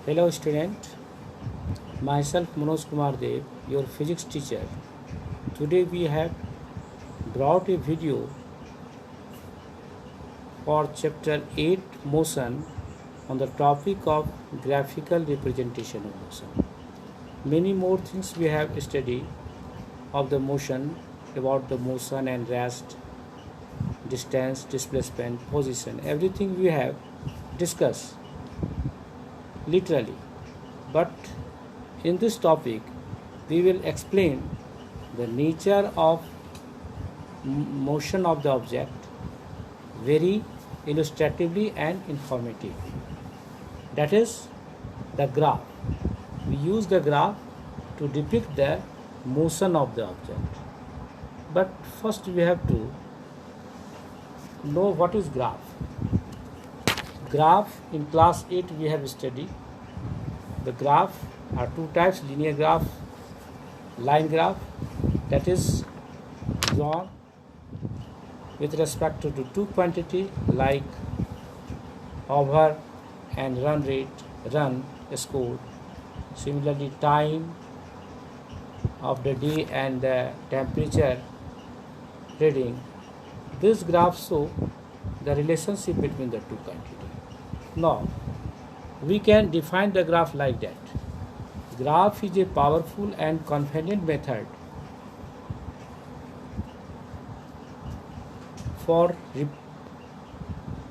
Hello student, myself Manoj Kumar Dev, your physics teacher. Today we have brought a video for chapter 8 motion on the topic of graphical representation of motion. Many more things we have studied of the motion, about the motion and rest, distance, displacement, position, everything we have discussed literally. But in this topic, we will explain the nature of motion of the object very illustratively and informatively. That is the graph. We use the graph to depict the motion of the object. But first we have to know what is graph. Graph in class 8 we have studied. The graph are two types: linear graph, line graph, that is drawn with respect to two quantity like over and run rate, run score. Similarly, time of the day and the temperature reading. This graph show the relationship between the two quantity. Now, we can define the graph like that. Graph is a powerful and convenient method for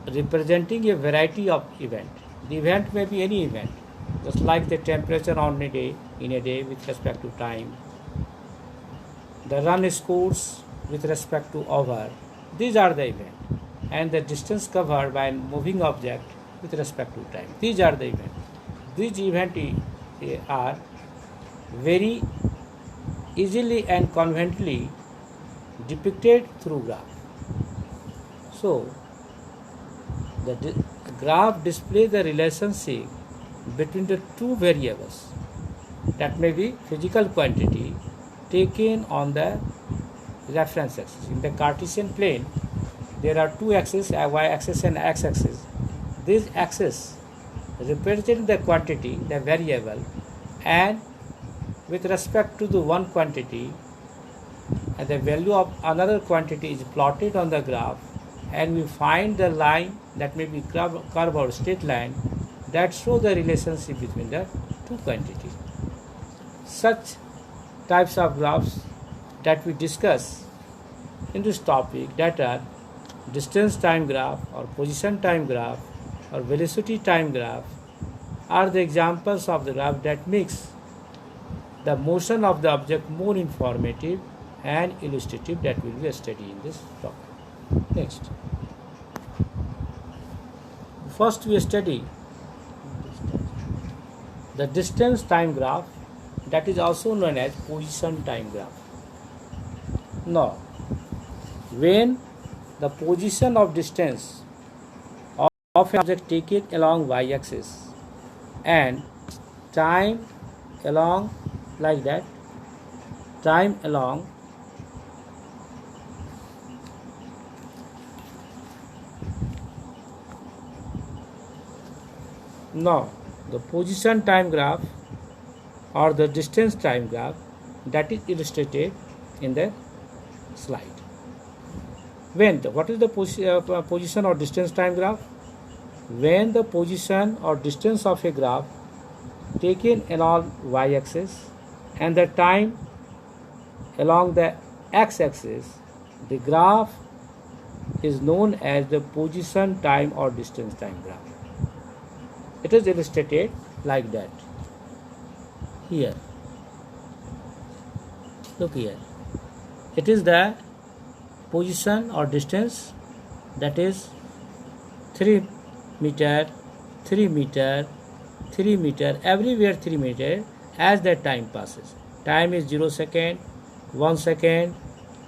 representing a variety of event. The event may be any event, just like the temperature on a day, in a day with respect to time, the run scores with respect to hour. These are the event, and the distance covered by a moving object with respect to time. These are the events. These events are very easily and conveniently depicted through graph. So, the graph displays the relationship between the two variables, that may be physical quantity taken on the reference axis. In the Cartesian plane, there are two axes, y-axis and x-axis. This axis represents the quantity, the variable, and with respect to the one quantity, and the value of another quantity is plotted on the graph, and we find the line that may be curve or straight line that show the relationship between the two quantities. Such types of graphs that we discuss in this topic, that are distance time graph or position time graph or velocity time graph, are the examples of the graph that makes the motion of the object more informative and illustrative, that will be studied in this topic. Next, first we study the distance time graph, that is also known as position time graph. Now, when the position of distance of an object taken along y-axis and time along like that, time along now the position time graph or the distance time graph, that is illustrated in the slide. What is the position or distance time graph? When the position or distance of a graph taken along y-axis and the time along the x-axis, the graph is known as the position time or distance time graph. It is illustrated like that. Here, look here. It is the position or distance, that is 3 meter, 3 meter, 3 meter, everywhere 3 meter as the time passes. Time is 0 second, 1 second,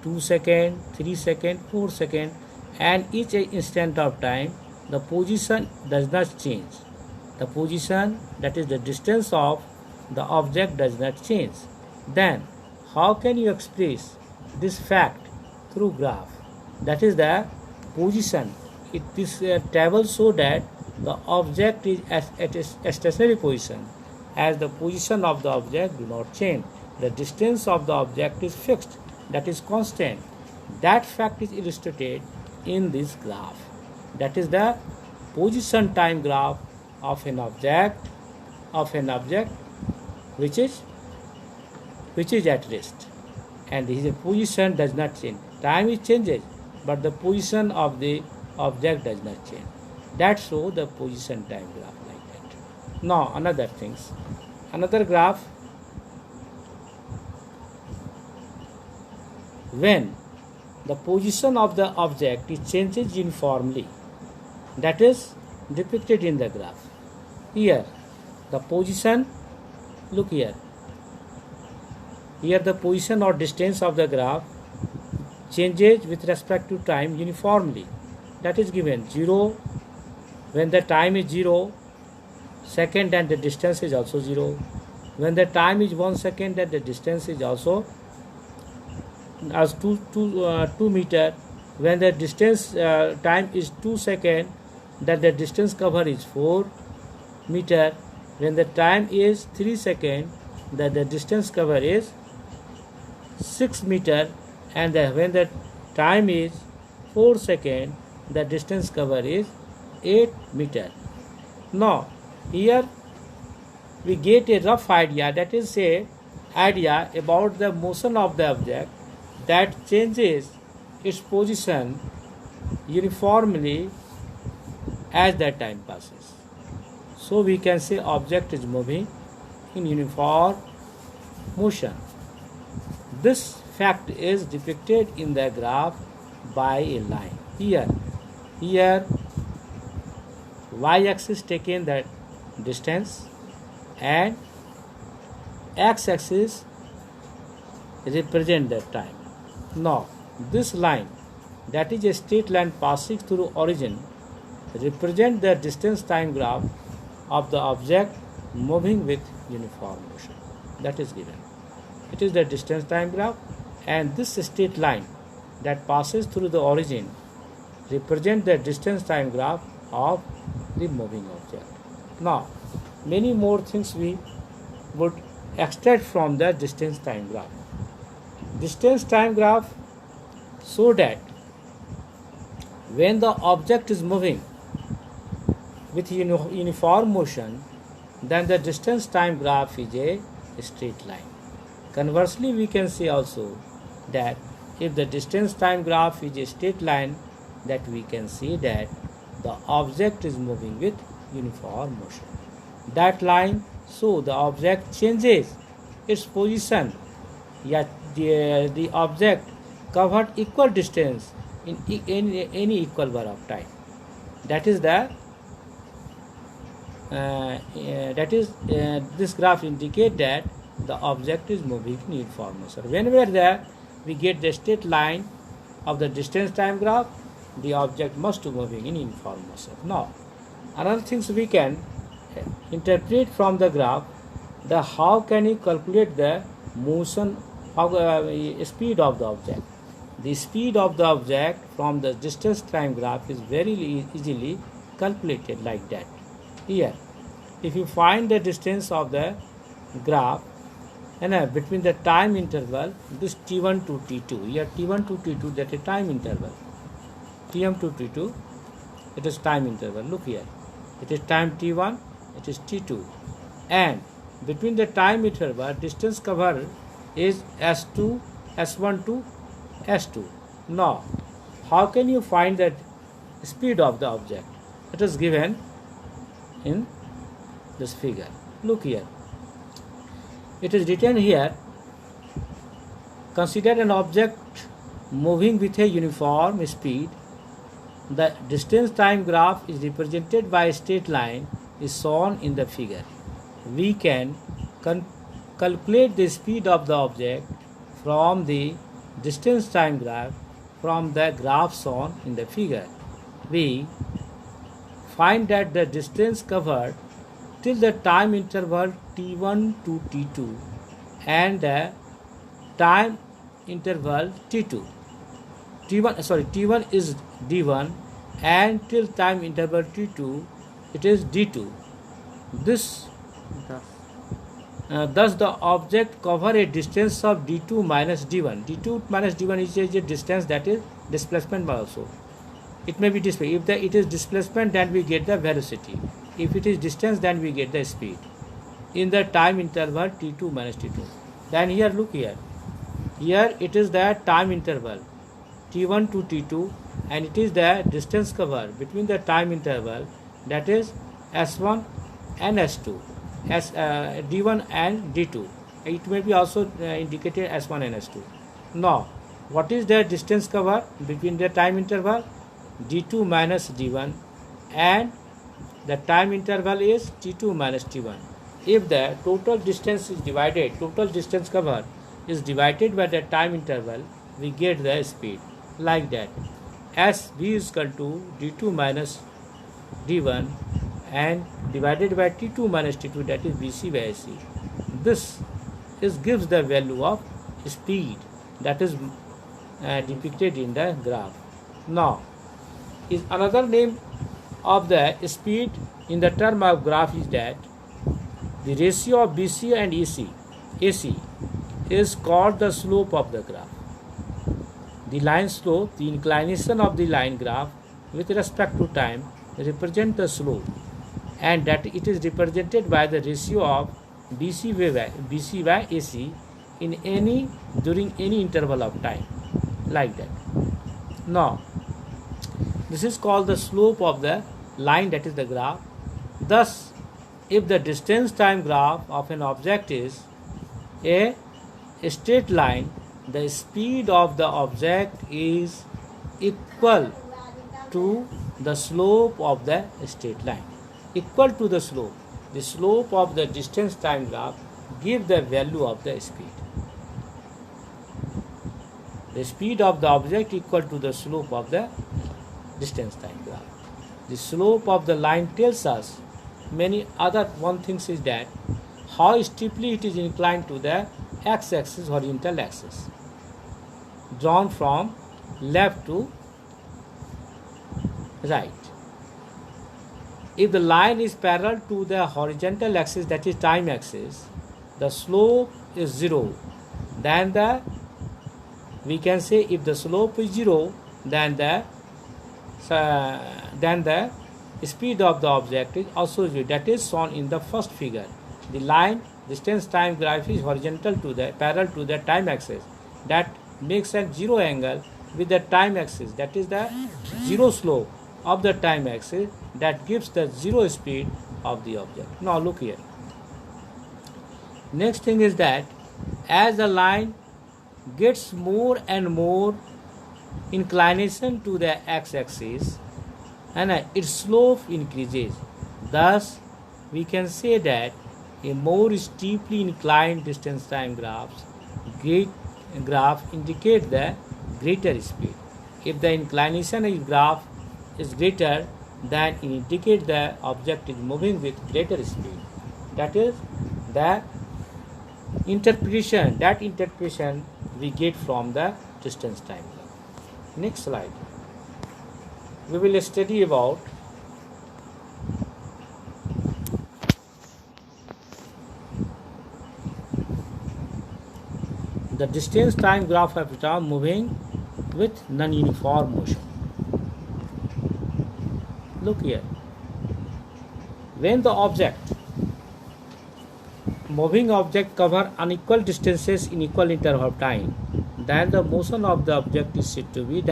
2 second, 3 second, 4 second, and each instant of time the position does not change. The position, that is the distance of the object, does not change. Then how can you express this fact through graph? That is the position. This table show that the object is at a stationary position, as the position of the object do not change. The distance of the object is fixed, that is constant. That fact is illustrated in this graph. That is the position time graph of an object which is at rest, and his position does not change. Time is changes, but the position of the object does not change. That's show the position time graph like that. Now another graph, when the position of the object is changes uniformly, that is depicted in the graph. Here the position, look here the position or distance of the graph changes with respect to time uniformly. That is given 0 when the time is 0 second and the distance is also 0. When the time is 1 second and the distance is also as 2 meter. When the distance time is 2 second, that the distance cover is 4 meter. When the time is 3 second, that the distance cover is 6 meter, and when the time is 4 second, the distance cover is 8 meter. Now here we get a rough idea, that is a idea about the motion of the object that changes its position uniformly as the time passes. So we can say object is moving in uniform motion. This fact is depicted in the graph by a line. Here y-axis taken the distance and x-axis represent the time. Now this line, that is a straight line passing through origin, represent the distance time graph of the object moving with uniform motion. That is given. It is the distance time graph, and this straight line that passes through the origin represent the distance time graph of the moving object. Now many more things we would extract from the distance time graph. Distance time graph so that when the object is moving with uniform motion, then the distance time graph is a straight line. Conversely, we can say also that if the distance time graph is a straight line, that we can see that the object is moving with uniform motion. That line, so the object changes its position, yet the object covered equal distance in any equal bar of time. That is this graph indicate that the object is moving in uniform motion. Whenever we get the straight line of the distance time graph, the object must be moving in uniform motion. Now another things we can interpret from the graph, the how can you calculate the motion speed of the object. The speed of the object from the distance time graph is very easily calculated like that. Here, if you find the distance of the graph and between the time interval, this t1 to t2, here t1 to t2, that is time interval, tm to t2, it is time interval. Look here, it is time t1, it is t2, and between the time interval, distance covered is s2, s1 to s2. Now how can you find that speed of the object? It is given in this figure. Look here, it is written here, consider an object moving with a uniform speed. The distance time graph is represented by a straight line is shown in the figure. We can calculate the speed of the object from the distance time graph from the graph shown in the figure. We find that the distance covered till the time interval t1 to t2 and the time interval t2. T1 is d1 and till time interval t2 it is d2. This thus the object cover a distance of d2 minus d1. d2 minus d1 is a distance, that is displacement also. It may be displacement. If it is displacement, then we get the velocity. If it is distance, then we get the speed in the time interval t2 minus t2. Then here, look here. Here it is the time interval t1 to t2, and it is the distance covered between the time interval, that is s1 and s2, d1 and d2. It may be also indicated s1 and s2. Now, what is the distance covered between the time interval d2 minus d1, and the time interval is t2 minus t1. If the total distance is divided, total distance covered is divided by the time interval, we get the speed like that. As v is equal to d2 minus d1 and divided by t2 minus t2, that is bc by ac. This gives the value of speed that is depicted in the graph. Now, is another name of the speed in the term of graph is that the ratio of BC and AC is called the slope of the graph. The line slope, the inclination of the line graph with respect to time, represent the slope, and that it is represented by the ratio of BC by AC during any interval of time, like that. Now, this is called the slope of the line, that is the graph. Thus, if the distance time graph of an object is a straight line, the speed of the object is equal to the slope of the straight line. Equal to the slope. The slope of the distance time graph gives the value of the speed. The speed of the object equal to the slope of the distance time graph. The slope of the line tells us many other one things is that how steeply it is inclined to the x-axis, horizontal axis, drawn from left to right. If the line is parallel to the horizontal axis, that is time axis, the slope is 0. Then we can say if the slope is 0, then the speed of the object is also 0. That is shown in the first figure. The line distance time graph is horizontal to the parallel to the time axis. That makes a 0 angle with the time axis. That is the 0 slope of the time axis. That gives the 0 speed of the object. Now look here. Next thing is that as the line gets more and more inclination to the x-axis, and its slope increases. Thus, we can say that a more steeply inclined distance time graph indicate the greater speed. If the inclination of graph is greater, then it indicates the object is moving with greater speed. That is the interpretation. That interpretation we get from the distance time graph. Next slide. We will study about the distance time graph of a moving with non-uniform motion. Look here. When the moving object cover unequal distances in equal interval of time, then the motion of the object is said to be,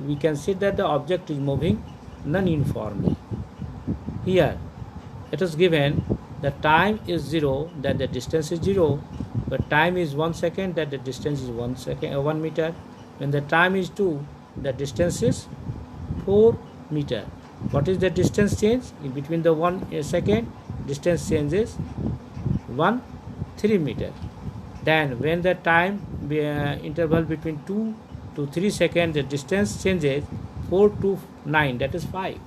we can say that the object is moving non-uniformly. Here it is given the time is 0, that the distance is 0, but time is 1 second, that the distance is 1 meter. When the time is 2, the distance is 4 meter. What is the distance change? In between the 1 second, distance changes 3 meter. Then when the time interval between 2 to 3 seconds, the distance changes 4 to 9, that is 5.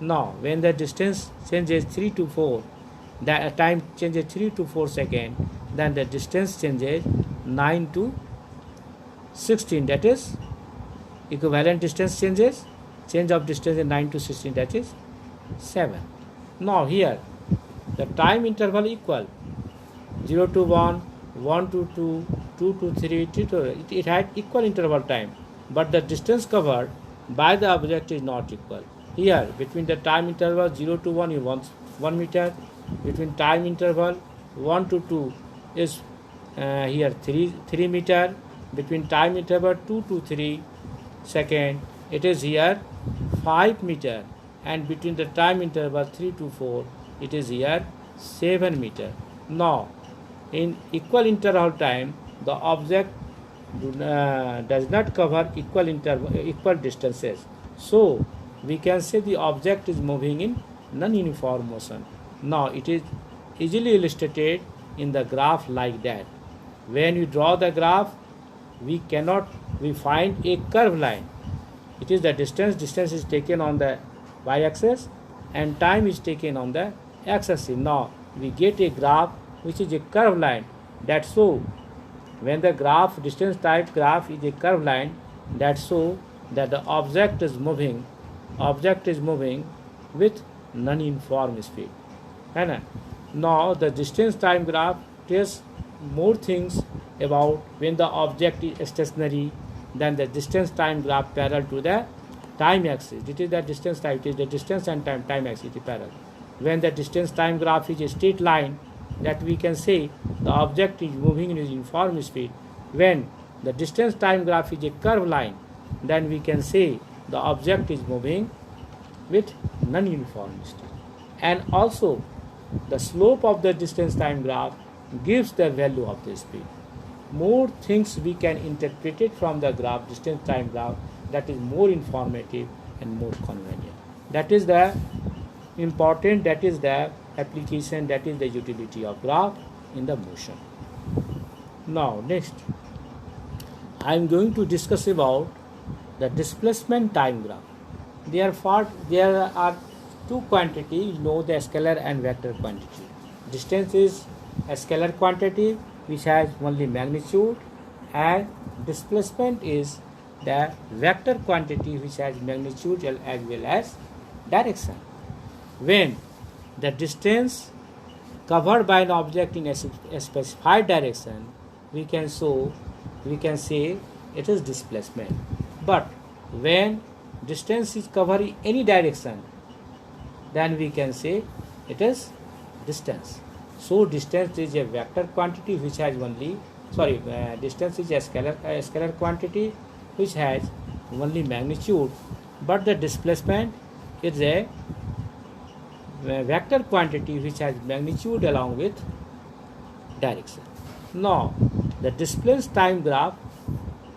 Now when the distance changes 3 to 4, the time changes 3 to 4 seconds, then the distance changes 9 to 16, that is equivalent distance changes. Change of distance is 9 to 16, that is 7. Now here the time interval equal 0 to 1, 1 to 2, 2 to 3, 3 to it had equal interval time, but the distance covered by the object is not equal. Here between the time interval 0 to 1 is 1 meter, between time interval 1 to 2 is here 3 meter, between time interval 2 to 3 second it is here 5 meter, and between the time interval 3 to 4 it is here 7 meter. Now in equal interval time the object does not cover equal distances, so we can say the object is moving in non-uniform motion. Now it is easily illustrated in the graph like that. When we draw the graph, we find a curved line. It is the distance is taken on the y-axis and time is taken on the x-axis. Now we get a graph which is a curved line. That so when the distance type graph is a curved line, that so that the object is moving with non-uniform speed. Now the distance time graph tells more things about when the object is stationary than the distance time graph parallel to the time axis. It is the distance type, it is the distance and time axis is parallel. When the distance time graph is a straight line, that we can say the object is moving in uniform speed. When the distance time graph is a curved line, then we can say the object is moving with non-uniform speed. And also the slope of the distance time graph gives the value of the speed. More things we can interpret it from the graph, distance time graph, that is more informative and more convenient. That is the important, that is the application, that is the utility of graph in the motion. Now next I am going to discuss about the displacement time graph. There are two quantities, the scalar and vector quantity. Distance is a scalar quantity which has only magnitude, and displacement is the vector quantity which has magnitude as well as direction. When the distance covered by an object in a specified direction, we can say it is displacement. But when distance is covered in any direction, then we can say it is distance. So distance is a vector quantity which has distance is a scalar quantity which has only magnitude, but the displacement is a vector quantity which has magnitude along with direction. Now the displacement time graph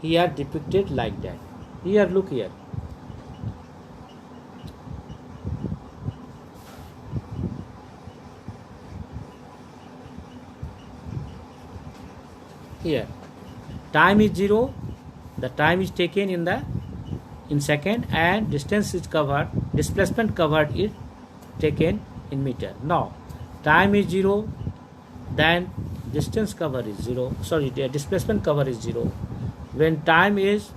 here depicted like that. Here look here. Here time is 0, the time is taken in second, and displacement covered is taken in meter. Now time is 0, then distance cover is 0, the displacement cover is 0. When time is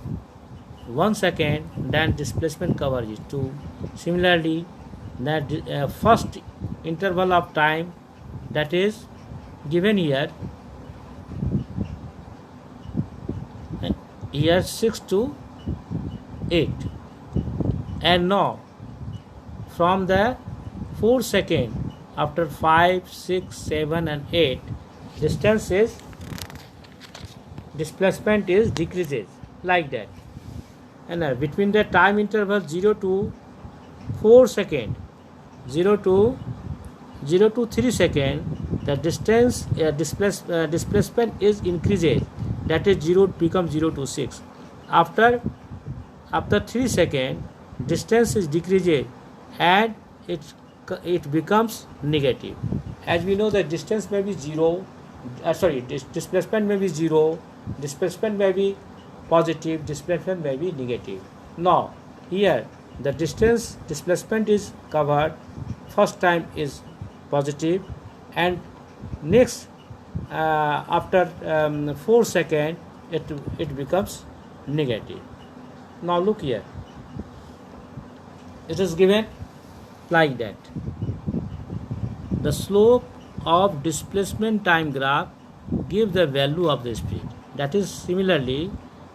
1 second, then displacement cover is 2. Similarly, the first interval of time, that is given here 6 to 8, and now from the 4 second after 5, 6, 7 and 8, displacement is decreases like that. And between the time interval 0 to 4 second, 0 to 3 second, the displacement is increases, that is 0 becomes 0 to 6. After 3 second, distance is decreases and it becomes negative. As we know, the distance may be 0, displacement may be 0, displacement may be positive, displacement may be negative. Now here the displacement is covered, first time is positive, and next after 4 seconds it becomes negative. Now look here, it is given like that. the slope of displacement time graph gives the value of the speed. That is, similarly,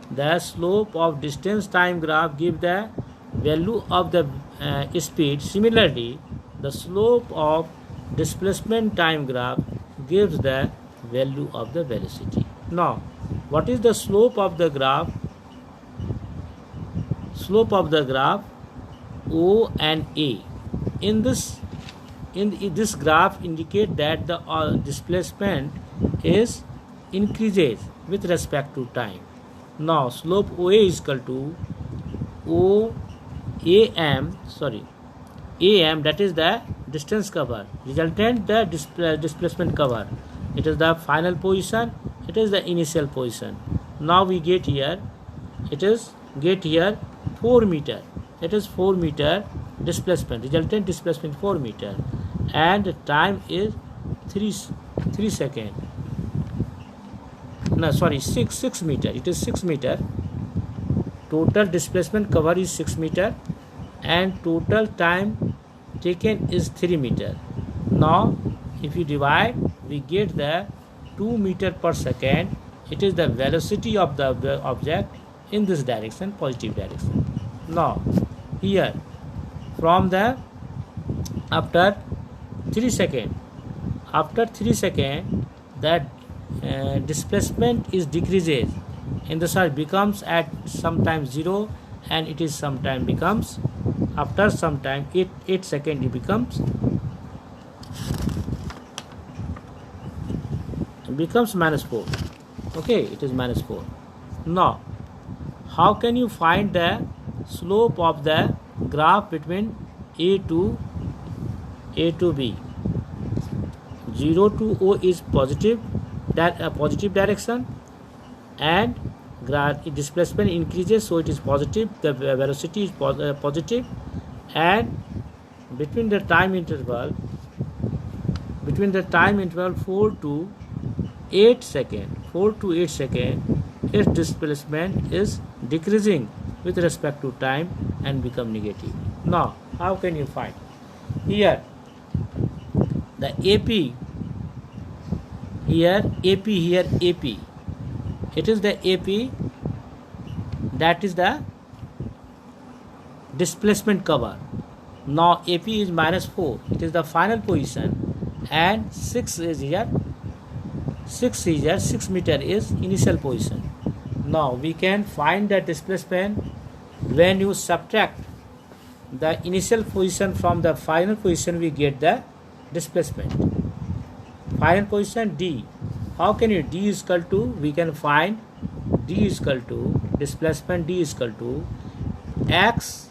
the slope of distance time graph gives the value of the speed. Similarly, the slope of displacement time graph gives the value of the velocity. Now, what is the slope of the graph? Slope of the graph O and A. In this graph indicate that the displacement is increases with respect to time. Now, slope OA is equal to AM, that is the distance cover, resultant the displacement cover. It is the final position, it is the initial position. Now we get here, 4 meter. It is 4 meter displacement, resultant displacement 4 meter, and the time is 3 seconds. No, sorry, 6 meter. It is 6 meter. Total displacement cover is 6 meter, and total time taken is 3 meter. Now, if you divide, we get the 2 meter per second. It is the velocity of the object in this direction, positive direction. Now, here, from the after 3 seconds, that displacement is decreases in the search, becomes at sometimes 0, and it is sometime becomes after some time 8 seconds it becomes -4. Okay, it is -4. Now, how can you find the slope of the graph between A to B? 0 to O is positive, that positive direction, and displacement increases, so it is positive, the velocity is positive, and between the time interval 4 to 8 seconds, its displacement is decreasing with respect to time and become negative. Now, how can you find? Here, the AP, here AP. It is the AP, that is the displacement cover. Now, AP is -4. It is the final position, and 6 is here. 6 meter is initial position. Now, we can find the displacement when you subtract the initial position from the final position. We get the displacement. Final position D. How can you? D is equal to, we can find D is equal to, displacement D is equal to X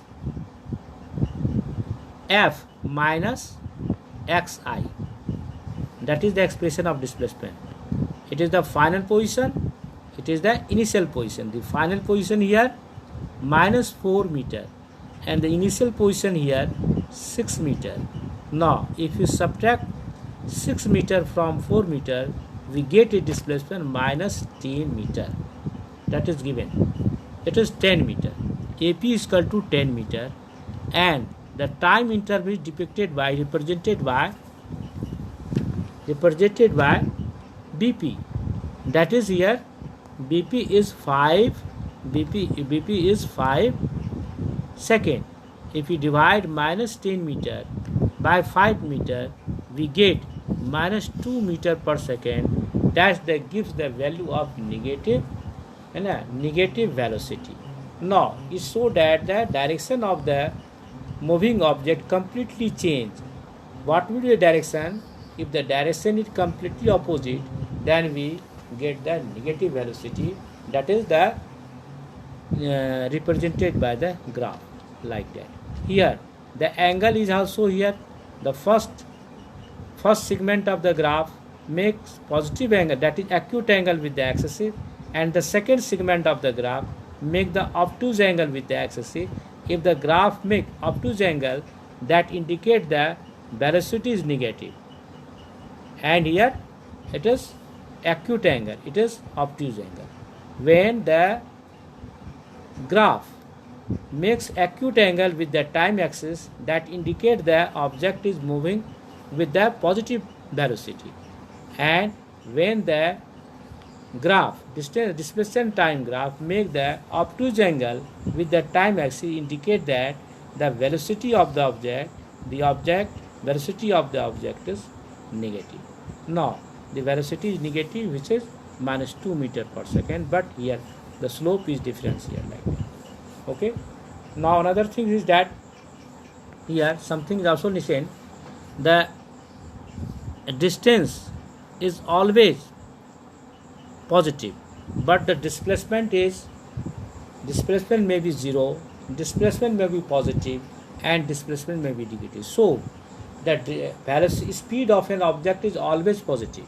F minus Xi. That is the expression of displacement. It is the final position, it is the initial position. The final position here -4 meter, and the initial position here 6 meter. Now, if you subtract 6 meter from 4 meter, we get a displacement -10 meter. That is given. It is 10 meter. AP is equal to 10 meter, and the time interval is represented by BP. That is, here BP is 5 second. If we divide -10 meter by 5 meter, we get -2 meter per second. That gives the value of negative velocity. Now, it shows that the direction of the moving object completely changed. What will be the direction? If the direction is completely opposite, then we get the negative velocity. That is the represented by the graph, like that. Here, the angle is also here. The first segment of the graph makes positive angle, that is acute angle with the axis, and the second segment of the graph make the obtuse angle with the axis. If the graph make obtuse angle, that indicate the velocity is negative, and here it is acute angle, it is obtuse angle. When the graph makes acute angle with the time axis, that indicate the object is moving with the positive velocity, and when the graph displacement time graph make the obtuse angle with the time axis indicate that the velocity of the object velocity of the object is negative. Now the velocity is negative, which is minus 2 meter per second, but here the slope is difference here like that. Okay. Now another thing is that here something is also mentioned, the distance is always positive, but the displacement may be zero, displacement may be positive, and displacement may be negative. So the speed of an object is always positive,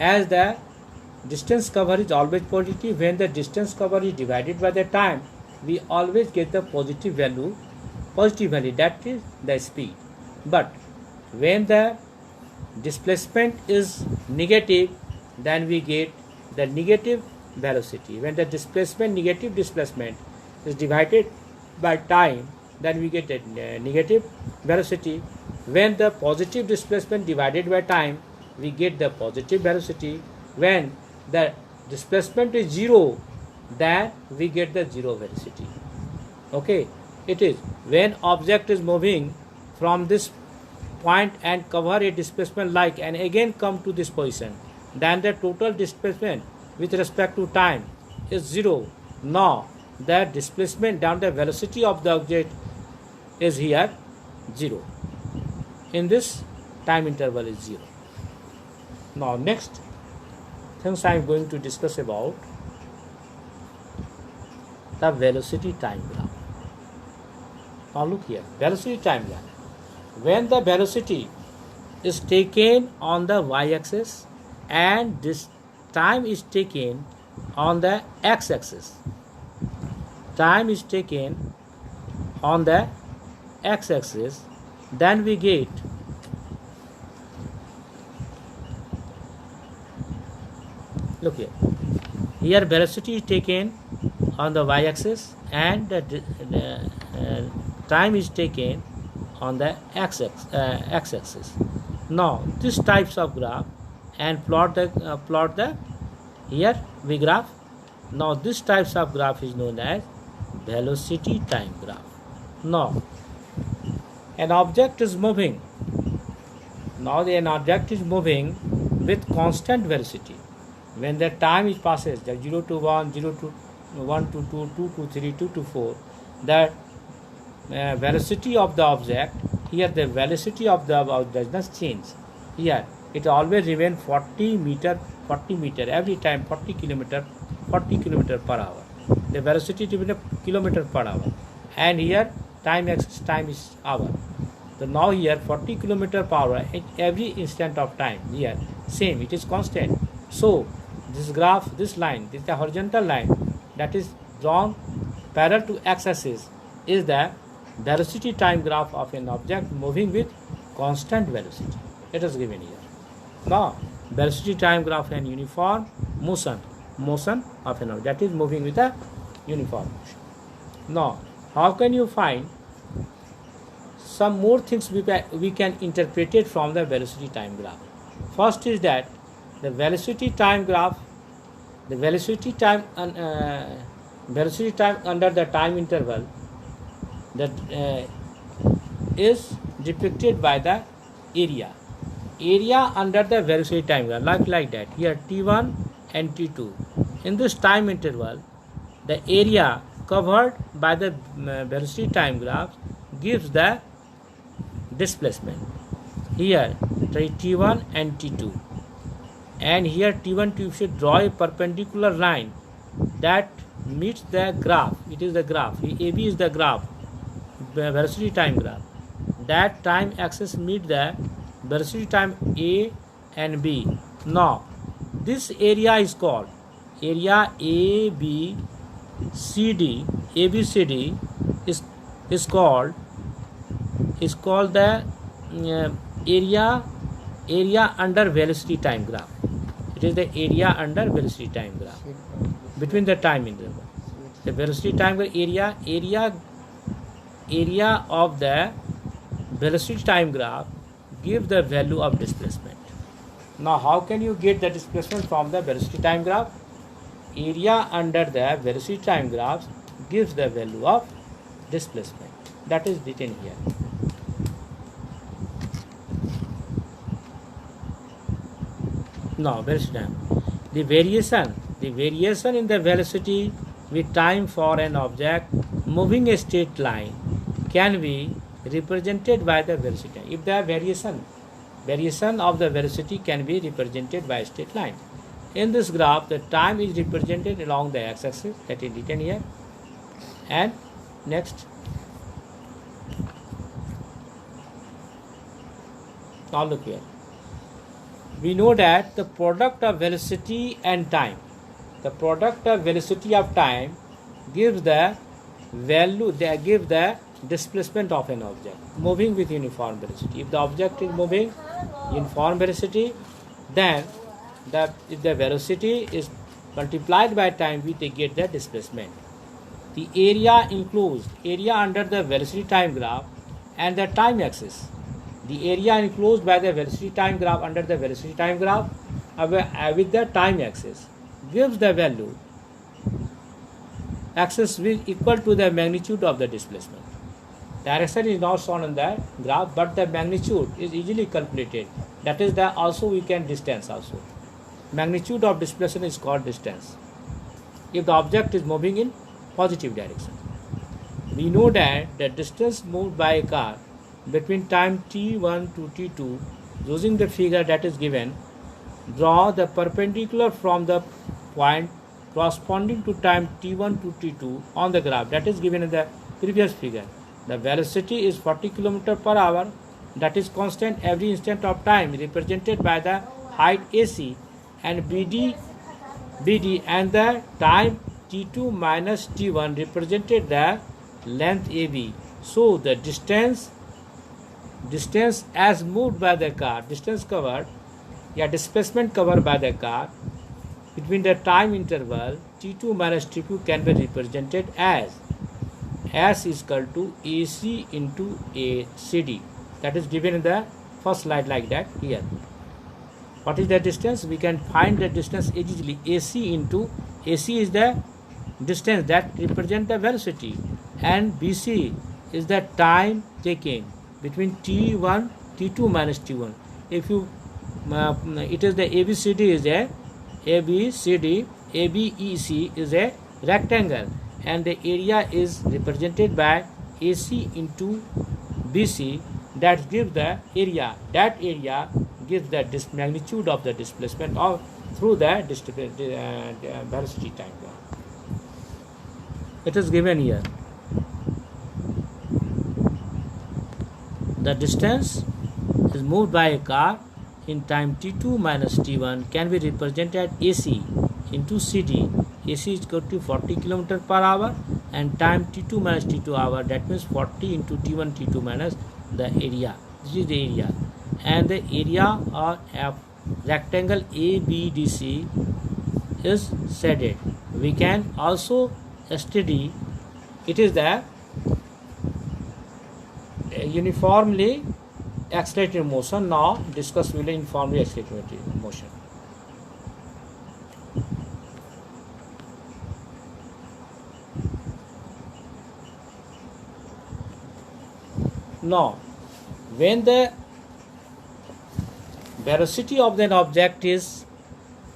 as the distance cover is always positive. When the distance cover is divided by the time, we always get the positive value, that is the speed. But when the displacement is negative, then we get the negative velocity. When the negative displacement is divided by time, then we get a negative velocity. When the positive displacement divided by time, we get the positive velocity. When the displacement is zero, then we get the zero velocity. Okay, it is when object is moving from this point and cover a displacement like and again come to this position, then the total displacement with respect to time is zero. Now the displacement down the velocity of the object is here zero. In this time interval is zero. Now next things I am going to discuss about the velocity time graph. Now look here, velocity time graph. When the velocity is taken on the y-axis and this time is taken on the x-axis, time is taken on the x-axis, then we get look here velocity is taken on the y-axis and the time is taken on the x-axis. Now this types of graph and plot the here we graph. Now this types of graph is known as velocity time graph. Now an object is moving. Now an object is moving with constant velocity. When the time is passes, the 0 to 1, 0 to 1 to 2, 2 to 3, 2 to 4, the velocity of the object, here the velocity of the object does not change. Here it always remains 40 meter every time, 40 kilometer per hour. The velocity remains kilometer per hour, and here time is hour. So now here 40 kilometer per hour at every instant of time. Here same, it is constant. So this graph, this line, this is the horizontal line that is drawn parallel to x-axis, is the velocity time graph of an object moving with constant velocity. It is given here. Now velocity time graph and uniform motion of an object that is moving with a uniform motion. Now how can you find some more things we can interpret it from the velocity time graph? First is that the velocity time graph, the velocity time under the time interval that is depicted by the area under the velocity time graph, like that. Here T1 and T2. In this time interval, the area covered by the velocity time graph gives the displacement. Here T1 and T2, and here T1 you should draw a perpendicular line that meets the graph. It is the graph. AB is the graph, velocity time graph. That time axis meet the velocity time A and B. Now this area is called area ABCD is called the area under velocity time graph. It is the area under velocity time graph between the time interval. The velocity time graph area of the velocity time graph give the value of displacement. Now how can you get the displacement from the velocity time graph? Area under the velocity time graph gives the value of displacement. That is written here. Now velocity time. The variation in the velocity with time for an object moving a straight line can be represented by the velocity. If the variation of the velocity can be represented by a straight line. In this graph, the time is represented along the x-axis, that is written here. And next, now look here. We know that the product of velocity and time, the product of velocity of time gives the value, they give the displacement of an object moving with uniform velocity. If the object is moving uniform velocity, then if the velocity is multiplied by time, we get the displacement. The area includes area under the velocity time graph and the time axis. The area enclosed by the velocity time graph under the velocity time graph with the time axis gives the value axis equal to the magnitude of the displacement. Direction is not shown on the graph, but the magnitude is easily calculated. That is the also we can distance also. Magnitude of displacement is called distance. If the object is moving in positive direction. We know that the distance moved by a car between time t1 to t2, using the figure that is given, draw the perpendicular from the point corresponding to time t1 to t2 on the graph that is given in the previous figure. The velocity is 40 km per hour, that is constant every instant of time, represented by the height AC and BD and the time t2 minus t1 represented the length AB. So the distance as moved by the car, distance covered, displacement covered by the car between the time interval t2 minus t2 can be represented as S is equal to AC into ACD. That is given in the first slide like that here. What is the distance? We can find the distance easily. AC is the distance that represents the velocity, and BC is the time taken between t2 minus t1. If you it is the ABEC is a rectangle, and the area is represented by AC into BC, that gives the area. That area gives the magnitude of the displacement through the velocity time. It is given here. The distance is moved by a car in time t2 minus t1 can be represented AC into CD. AC is equal to 40 km per hour, and time t2 minus t2 hour, that means 40 into t1 t2 minus the area. This is the area, and the area of a rectangle ABDC is shaded. We can also study it is the uniformly accelerated motion. Now discuss will uniformly accelerated motion. Now, when the velocity of an object is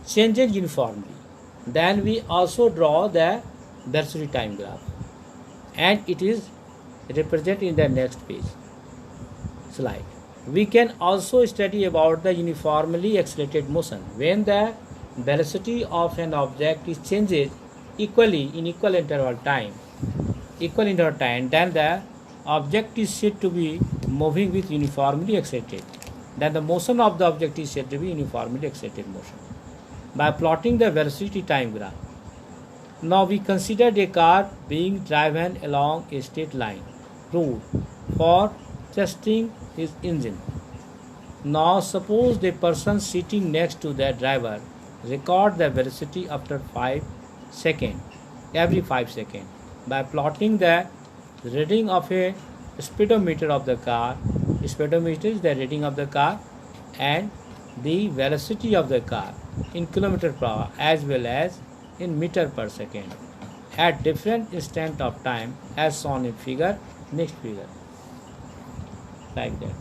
changing uniformly, then we also draw the velocity time graph, and it is represented in the next page slide. We can also study about the uniformly accelerated motion. When the velocity of an object is changes equally in equal interval time, then the object is said to be moving with uniformly accelerated. Then the motion of the object is said to be uniformly accelerated motion. By plotting the velocity time graph. Now we considered a car being driven along a straight line route for testing his engine. Now suppose the person sitting next to the driver record the velocity after 5 seconds, every 5 seconds. By plotting the reading of a speedometer of the car, Speedometer is the reading of the car and the velocity of the car in kilometer per hour as well as in meter per second at different instant of time as shown in figure, next figure, like that.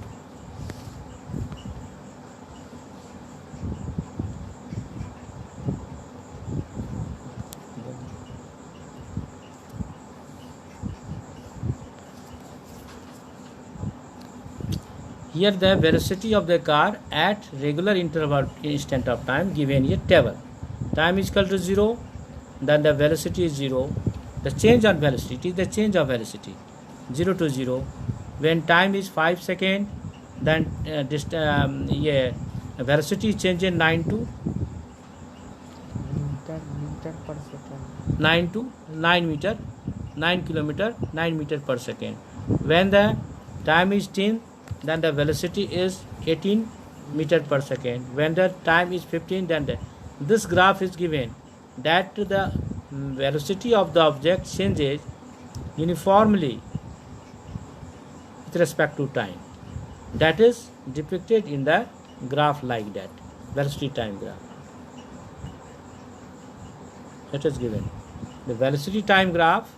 Here the velocity of the car at regular interval instant of time given in a table. Time is equal to 0, then the velocity is 0. The change on velocity is the change of velocity 0 to 0. When time is 5 seconds, then velocity changes 9 to meter per second. 9 to 9 meter, 9 kilometer, 9 meter per second. When the time is 10, then the velocity is 18 meter per second. When the time is 15, then this graph is given that the velocity of the object changes uniformly with respect to time. That is depicted in the graph like that, velocity time graph. It is given the velocity time graph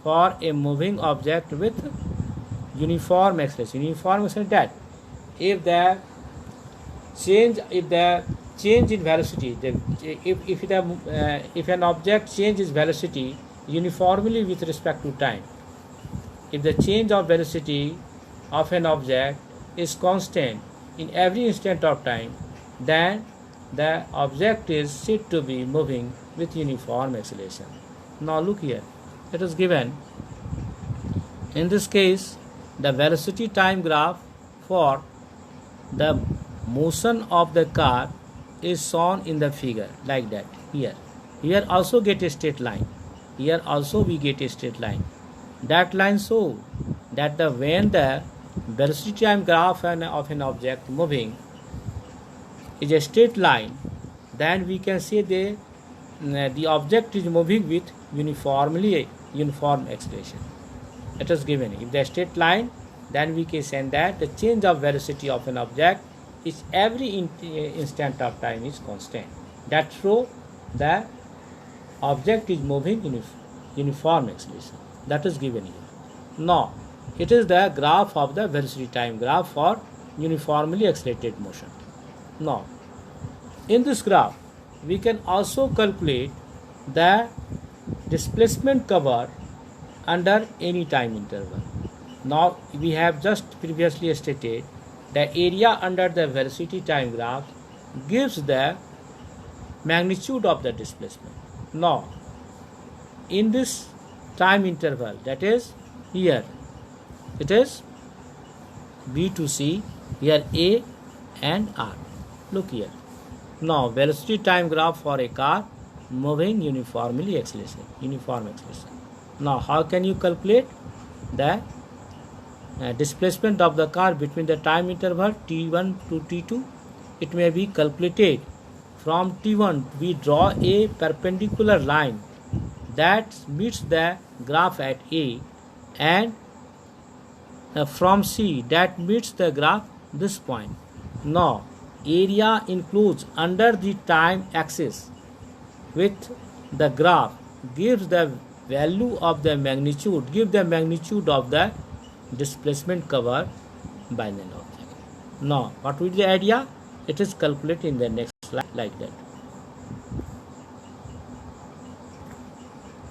for a moving object with uniform acceleration. Uniform acceleration, that if the change in velocity, if an object changes velocity uniformly with respect to time, if the change of velocity of an object is constant in every instant of time, then the object is said to be moving with uniform acceleration. Now look here, it is given in this case the velocity time graph for the motion of the car is shown in the figure like that. Here also get a straight line. Here also we get a straight line. That line shows that when the velocity time graph of an object moving is a straight line, then we can say the object is moving with uniform acceleration. It is given. If the straight line, then we can say that the change of velocity of an object is every instant of time is constant. That shows the object is moving in uniform acceleration. That is given here. Now, it is the graph of the velocity time graph for uniformly accelerated motion. Now, in this graph, we can also calculate the displacement covered under any time interval. Now, we have just previously stated the area under the velocity time graph gives the magnitude of the displacement. Now, in this time interval, that is here, it is B to C, here A and R. Look here. Now, velocity time graph for a car moving uniform acceleration. Now, how can you calculate the displacement of the car between the time interval T1 to T2? It may be calculated from T1. We draw a perpendicular line that meets the graph at A, and from C that meets the graph this point. Now, area includes under the time axis with the graph gives the value of the magnitude, give the magnitude of the displacement covered by an object. Now, what will be the area? It is calculated in the next slide like that.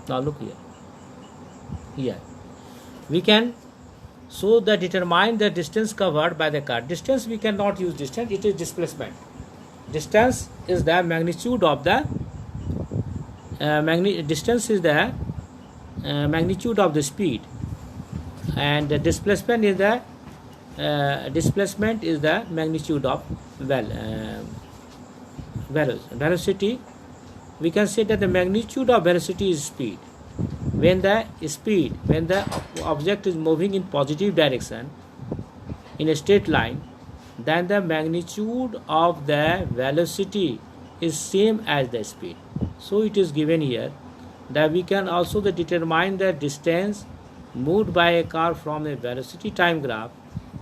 Now look here. Here we can determine the distance covered by the car. Distance, we cannot use distance, it is displacement. Distance is the magnitude of the distance is the magnitude of the speed, and the displacement is the magnitude of velocity. We can say that the magnitude of velocity is speed. When the object is moving in positive direction in a straight line, then the magnitude of the velocity is same as the speed. So it is given here that we can also determine the distance moved by a car from a velocity time graph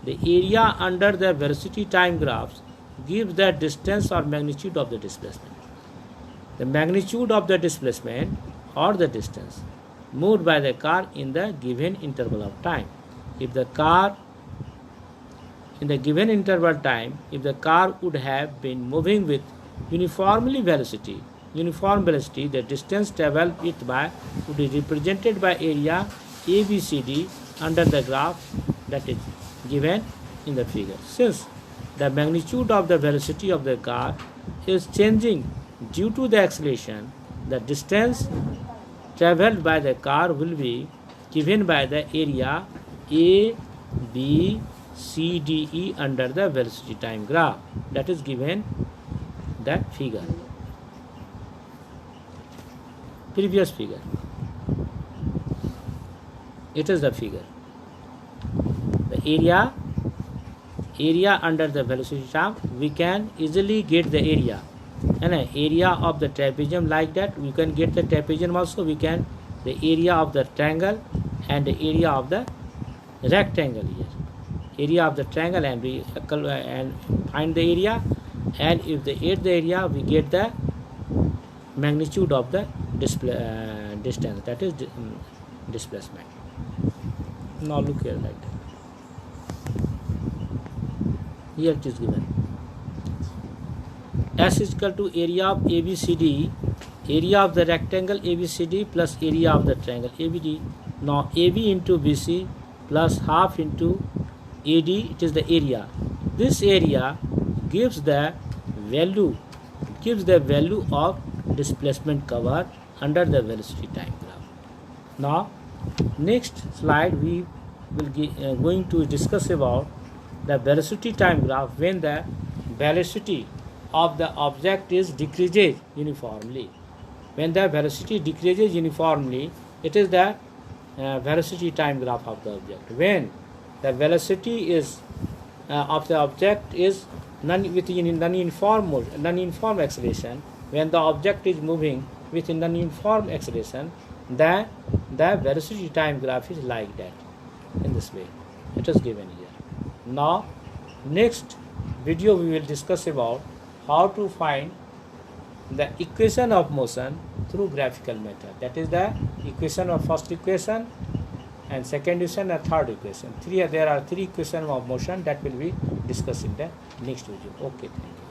the area under the velocity time graphs gives the distance or magnitude of the displacement. The magnitude of the displacement or the distance moved by the car in the given interval of time. If the car in the given interval time, if the car would have been moving with uniform velocity, the distance travelled it by would be represented by area ABCD under the graph that is given in the figure. Since the magnitude of the velocity of the car is changing due to the acceleration, the distance travelled by the car will be given by the area A, B, C, D, E under the velocity time graph that is given that figure. Previous figure. It is the figure. The area under the velocity time, we can easily get the area. And area of the trapezium like that, we can get the trapezium also. We can the area of the triangle and the area of the rectangle here. Area of the triangle and we and find the area, and if they add the area, we get the magnitude of the distance, that is displacement. Now look here like that. Here it is given. S is equal to area of ABCD, area of the rectangle ABCD plus area of the triangle ABD. Now AB into BC plus half into AD, it is the area. This area gives the value of displacement covered under the velocity time graph. Now next slide we will going to discuss about the velocity time graph when the velocity of the object is decreases uniformly. When the velocity decreases uniformly, it is the velocity time graph of the object. When the velocity is of the object is non-uniform acceleration, when the object is moving with non-uniform acceleration, then the velocity time graph is like that, in this way. It is given here. Now next video we will discuss about how to find the equation of motion through graphical method. That is the equation of first equation and second equation and third equation. There are three equations of motion that will be discussed in the next video. Okay, thank you.